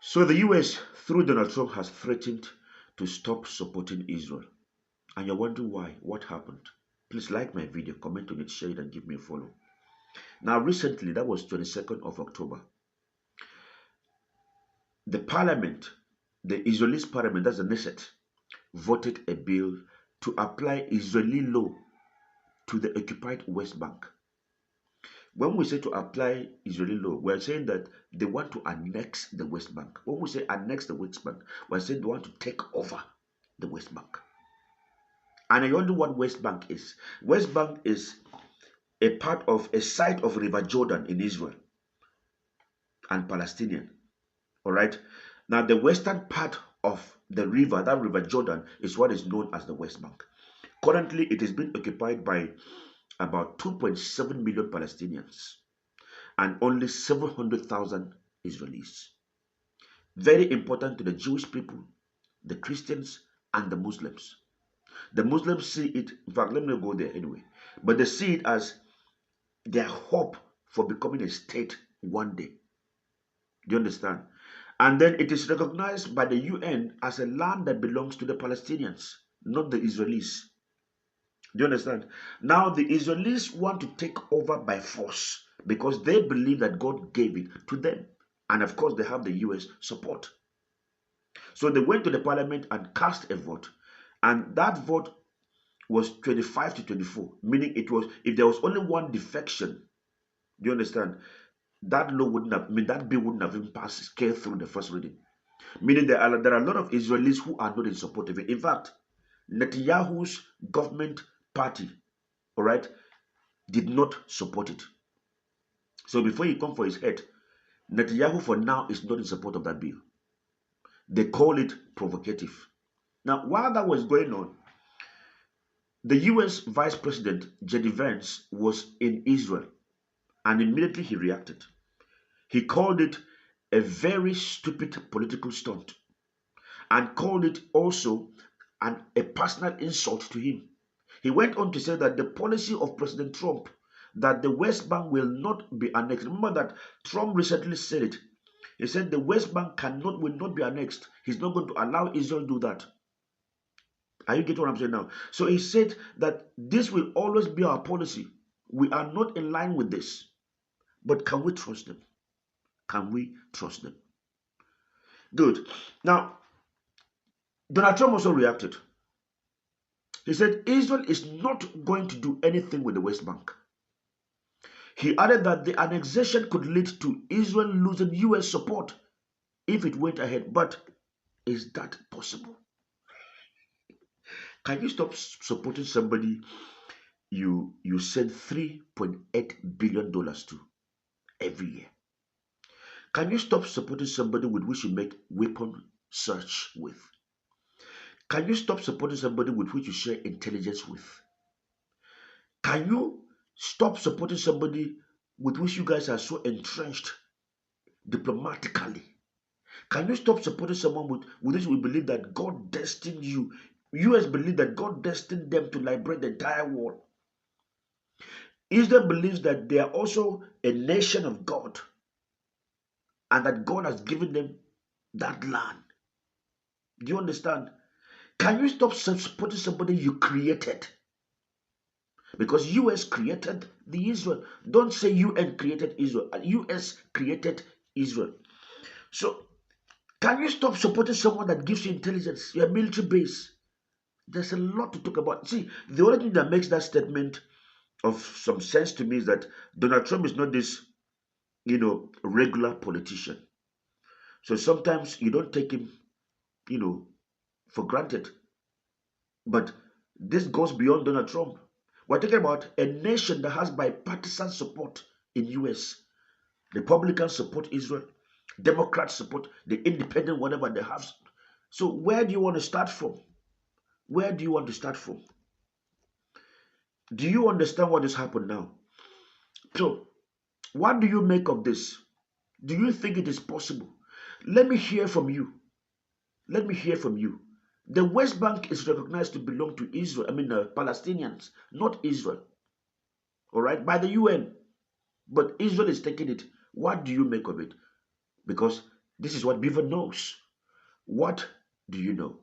So the US, through Donald Trump, has threatened to stop supporting Israel. And you're wondering why? What happened? Please like my video, comment on it, share it, and give me a follow. Now, recently, that was 22nd of October, the parliament, the Israeli parliament, that's the Knesset, voted a bill to apply Israeli law to the occupied West Bank. When we say to apply Israeli law, we're saying that they want to annex the West Bank. When we say annex the West Bank, we're saying they want to take over the West Bank. And I wonder what West Bank is. West Bank is a part of a site of River Jordan in Israel and Palestinian. All right. Now, the western part of the river, that River Jordan, is what is known as the West Bank. Currently, it is being occupied by about 2.7 million Palestinians and only 700,000 Israelis. Very important to the Jewish people, the Christians, and the Muslims. The Muslims see it, in fact, let me go there anyway, but they see it as their hope for becoming a state one day. Do you understand? And then it is recognized by the UN as a land that belongs to the Palestinians, not the Israelis. Do you understand? Now, the Israelis want to take over by force because they believe that God gave it to them. And of course, they have the US support. So they went to the parliament and cast a vote. And that vote was 25 to 24, meaning it was, if there was only one defection, do you understand? That law wouldn't have, I mean, that bill wouldn't have even passed, scaled through the first reading. Meaning there are a lot of Israelis who are not in support of it. In fact, Netanyahu's government party, all right, did not support it. So before you come for his head, Netanyahu for now is not in support of that bill. They call it provocative. Now, while that was going on, the US Vice President J.D. Vance was in Israel and immediately he reacted. He called it a very stupid political stunt and called it also a personal insult to him. He went on to say that the policy of President Trump that the West Bank will not be annexed. Remember that Trump recently said it. He said the West Bank will not be annexed. He's not going to allow Israel to do that. Are you getting what I'm saying now? So he said that this will always be our policy. We are not in line with this. But can we trust them? Can we trust them? Good. Now, Donald Trump also reacted. He said Israel is not going to do anything with the West Bank. He added that the annexation could lead to Israel losing US support if it went ahead. But is that possible? Can you stop supporting somebody you send $3.8 billion to every year? Can you stop supporting somebody with which you make weapon search with? Can you stop supporting somebody with which you share intelligence with? Can you stop supporting somebody with which you guys are so entrenched diplomatically? Can you stop supporting someone with which we believe that God destined you? US believe that God destined them to liberate the entire world. Israel believes that they are also a nation of God and that God has given them that land. Do you understand? Can you stop supporting somebody you created? Because US created the Israel. Don't say UN created Israel. US created Israel. So, can you stop supporting someone that gives you intelligence, your military base? There's a lot to talk about. See, the only thing that makes that statement of some sense to me is that Donald Trump is not this, regular politician. So sometimes you don't take him, for granted. But this goes beyond Donald Trump. We're talking about a nation that has bipartisan support in US. Republicans support Israel. Democrats support the independent, whatever they have. So where do you want to start from? Where do you want to start from? Do you understand what has happened now? So, what do you make of this? Do you think it is possible? Let me hear from you. Let me hear from you. The West Bank is recognized to belong to Israel, Palestinians, not Israel. All right, by the UN. But Israel is taking it. What do you make of it? Because This is what Beaver knows. What do you know?